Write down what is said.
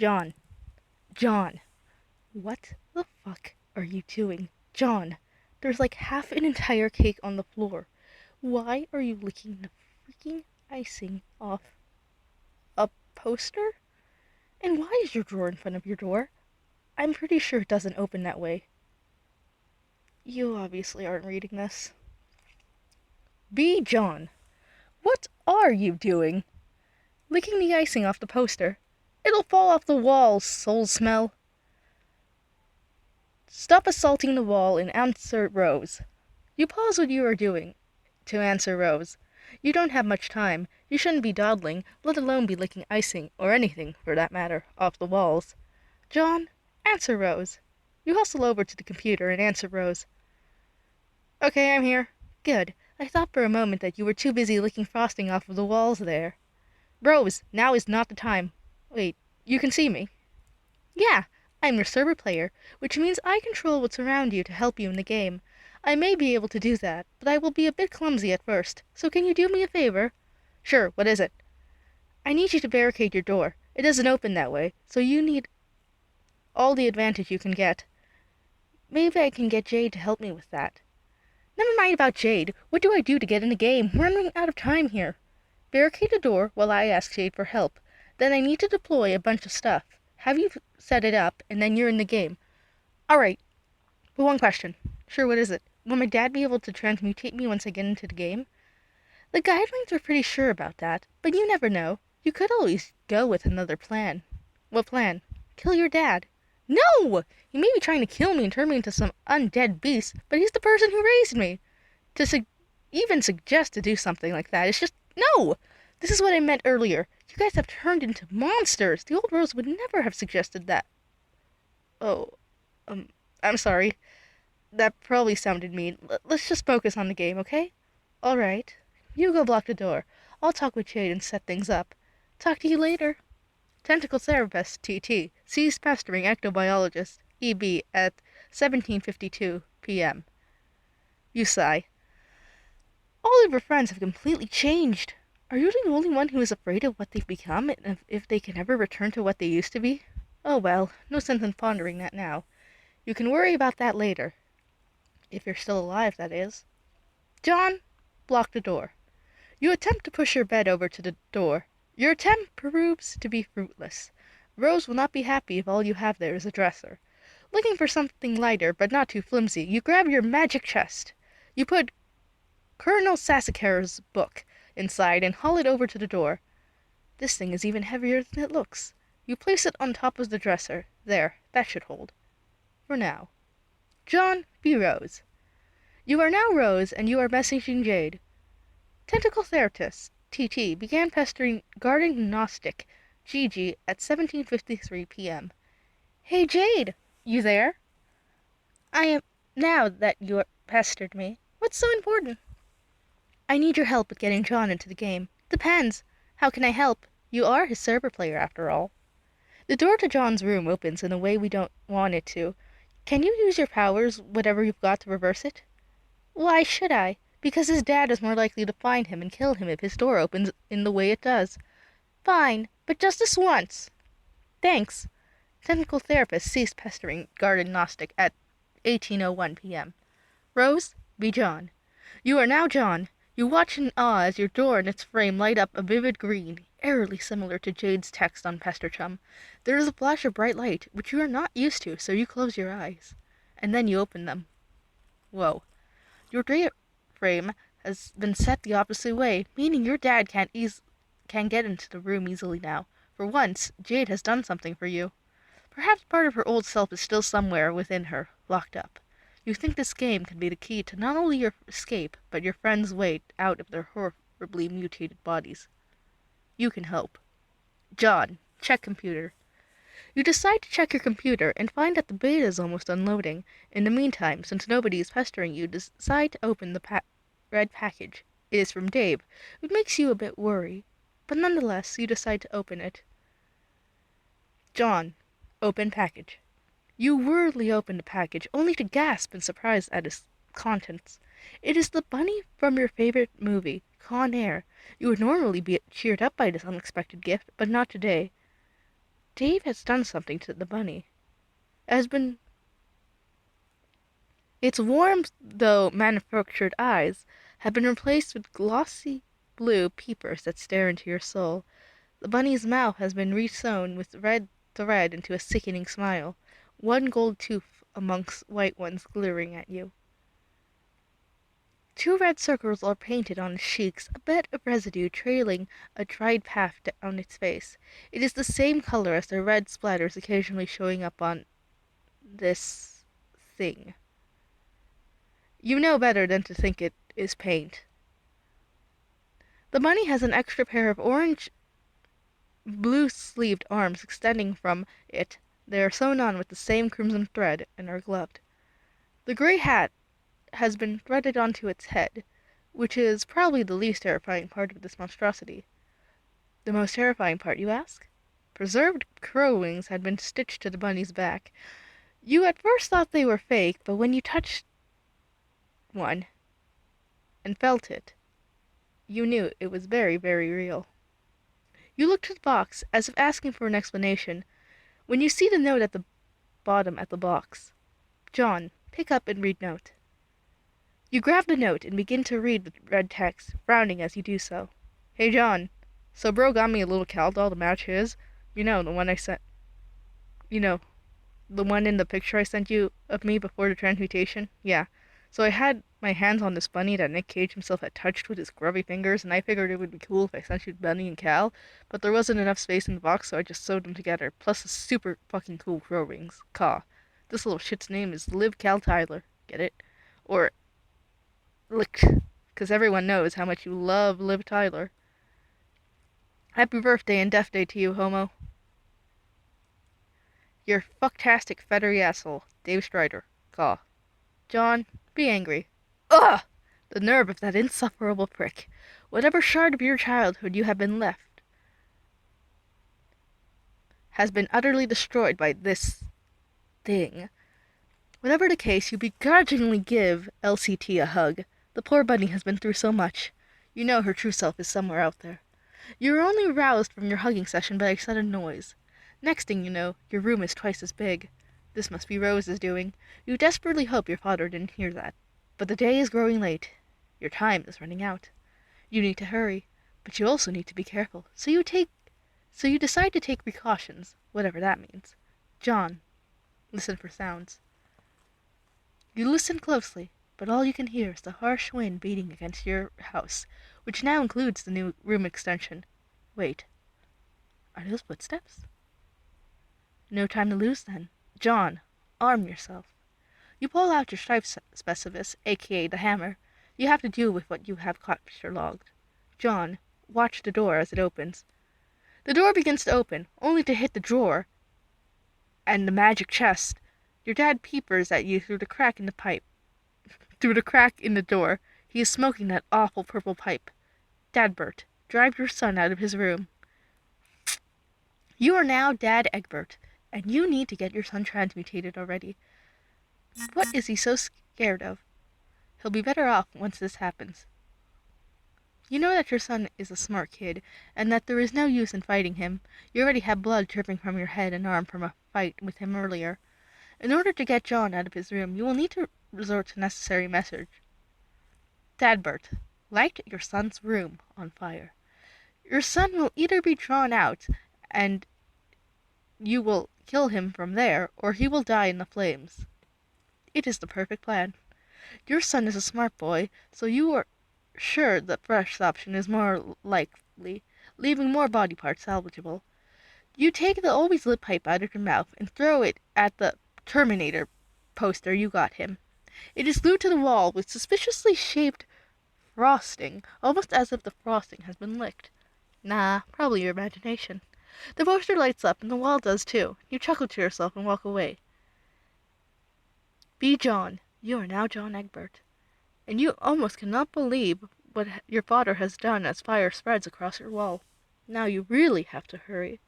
John. John. What the fuck are you doing? John. There's like half an entire cake on the floor. Why are you licking the freaking icing off a poster? And why is your drawer in front of your door? I'm pretty sure it doesn't open that way. You obviously aren't reading this. B. John. What are you doing? Licking the icing off the poster. It'll fall off the wall, soul smell. Stop assaulting the wall and answer Rose. You pause what you are doing to answer Rose. You don't have much time. You shouldn't be dawdling, let alone be licking icing, or anything, for that matter, off the walls. John, answer Rose. You hustle over to the computer and answer Rose. Okay, I'm here. Good. I thought for a moment that you were too busy licking frosting off of the walls there. Rose, now is not the time. Wait, you can see me? Yeah, I'm your server player, which means I control what's around you to help you in the game. I may be able to do that, but I will be a bit clumsy at first, so can you do me a favor? Sure, what is it? I need you to barricade your door. It doesn't open that way, so you need all the advantage you can get. Maybe I can get Jade to help me with that. Never mind about Jade. What do I do to get in the game? We're running out of time here. Barricade the door while I ask Jade for help. Then I need to deploy a bunch of stuff. Have you set it up, and then you're in the game. Alright, but one question. Sure, what is it? Will my dad be able to transmutate me once I get into the game? The guidelines are pretty sure about that, but you never know. You could always go with another plan. What plan? Kill your dad. No! He may be trying to kill me and turn me into some undead beast, but he's the person who raised me. To even suggest to do something like that is just... No! This is what I meant earlier. You guys have turned into monsters. The old Rose would never have suggested that. Oh, I'm sorry. That probably sounded mean. Let's just focus on the game, okay? Alright. You go block the door. I'll talk with Jade and set things up. Talk to you later. Tentacle Therapist, TT. Ceased pestering ectobiologist, EB, at 17:52 p.m. You sigh. All of your friends have completely changed. Are you the only one who is afraid of what they've become, and if they can ever return to what they used to be? Oh well, no sense in pondering that now. You can worry about that later. If you're still alive, that is. John, block the door. You attempt to push your bed over to the door. Your attempt proves to be fruitless. Rose will not be happy if all you have there is a dresser. Looking for something lighter, but not too flimsy, you grab your magic chest. You put Colonel Sassacre's book inside and haul it over to the door. This thing is even heavier than it looks. You place it on top of the dresser. There, that should hold. For now. John, be Rose. You are now Rose, and you are messaging Jade. Tentacle Therapist, TT, began pestering Guardian Gnostic, Gigi, at 17:53 p.m. Hey Jade, you there? I am, now that you pestered me. What's so important? I need your help with getting John into the game. Depends. How can I help? You are his server player, after all. The door to John's room opens in a way we don't want it to. Can you use your powers, whatever you've got, to reverse it? Why should I? Because his dad is more likely to find him and kill him if his door opens in the way it does. Fine, but just this once. Thanks. Technical Therapist ceased pestering Guardian Gnostic at 18:01 p.m. Rose, be John. You are now John. You watch in awe as your door and its frame light up a vivid green, eerily similar to Jade's text on Pester Chum. There is a flash of bright light, which you are not used to, so you close your eyes. And then you open them. Whoa. Your door frame has been set the opposite way, meaning your dad can't get into the room easily now. For once, Jade has done something for you. Perhaps part of her old self is still somewhere within her, locked up. You think this game can be the key to not only your escape, but your friends' way out of their horribly mutated bodies. You can help. John, check computer. You decide to check your computer and find that the beta is almost unloading. In the meantime, since nobody is pestering you, decide to open the red package. It is from Dave. It makes you a bit worried, but nonetheless, you decide to open it. John, open package. You worriedly open the package, only to gasp in surprise at its contents. It is the bunny from your favorite movie, Con Air. You would normally be cheered up by this unexpected gift, but not today. Dave has done something to the bunny. It has been Its warm, though manufactured eyes have been replaced with glossy blue peepers that stare into your soul. The bunny's mouth has been resewn with red thread into a sickening smile, one gold tooth amongst white ones glittering at you. Two red circles are painted on its cheeks, a bed of residue trailing a dried path down its face. It is the same color as the red splatters occasionally showing up on this thing. You know better than to think it is paint. The bunny has an extra pair of orange blue-sleeved arms extending from it. They are sewn on with the same crimson thread and are gloved. The gray hat has been threaded onto its head, which is probably the least terrifying part of this monstrosity. The most terrifying part, you ask? Preserved crow wings had been stitched to the bunny's back. You at first thought they were fake, but when you touched one and felt it, you knew it was very, very real. You looked at the box, as if asking for an explanation, when you see the note at the bottom of the box. John, pick up and read note. You grab the note and begin to read the red text, frowning as you do so. Hey, John. So bro got me a little cow doll to match his. You know, the one I sent... You know, the one in the picture I sent you of me before the transmutation? Yeah. So I had my hands on this bunny that Nick Cage himself had touched with his grubby fingers, and I figured it would be cool if I sent you Bunny and Cal, but there wasn't enough space in the box, so I just sewed them together, plus the super fucking cool crow rings. Caw. This little shit's name is Liv Cal Tyler. Get it? Or Lick, because everyone knows how much you love Liv Tyler. Happy birthday and death day to you, homo. You're fucktastic feathery asshole, Dave Strider. Caw. John, be angry. Ugh! The nerve of that insufferable prick. Whatever shard of your childhood you have been left has been utterly destroyed by this thing. Whatever the case, you begrudgingly give LCT a hug. The poor bunny has been through so much. You know her true self is somewhere out there. You are only roused from your hugging session by a sudden noise. Next thing you know, your room is twice as big. This must be Rose's doing. You desperately hope your father didn't hear that. But the day is growing late. Your time is running out. You need to hurry, but you also need to be careful. So you decide to take precautions, whatever that means. John, listen for sounds. You listen closely, but all you can hear is the harsh wind beating against your house, which now includes the new room extension. Wait. Are those footsteps? No time to lose, then. John, arm yourself. You pull out your stripe specific, aka the hammer. You have to deal with what you have capture logged. John, watch the door as it opens. The door begins to open, only to hit the drawer and the magic chest. Your dad peepers at you through the crack in the pipe. Through the crack in the door. He is smoking that awful purple pipe. Dadbert, drive your son out of his room. You are now Dad Egbert, and you need to get your son transmutated already. What is he so scared of? He'll be better off once this happens. You know that your son is a smart kid, and that there is no use in fighting him. You already have blood dripping from your head and arm from a fight with him earlier. In order to get John out of his room, you will need to resort to necessary measures. Dadbert, light your son's room on fire. Your son will either be drawn out, and you will kill him from there, or he will die in the flames. It is the perfect plan. Your son is a smart boy, so you are sure the first option is more likely, leaving more body parts salvageable. You take the always lit pipe out of your mouth and throw it at the Terminator poster you got him. It is glued to the wall with suspiciously shaped frosting, almost as if the frosting has been licked. Nah, probably your imagination. The poster lights up, and the wall does too. You chuckle to yourself and walk away. Be John. You are now John Egbert. And you almost cannot believe what your father has done as fire spreads across your wall. Now you really have to hurry.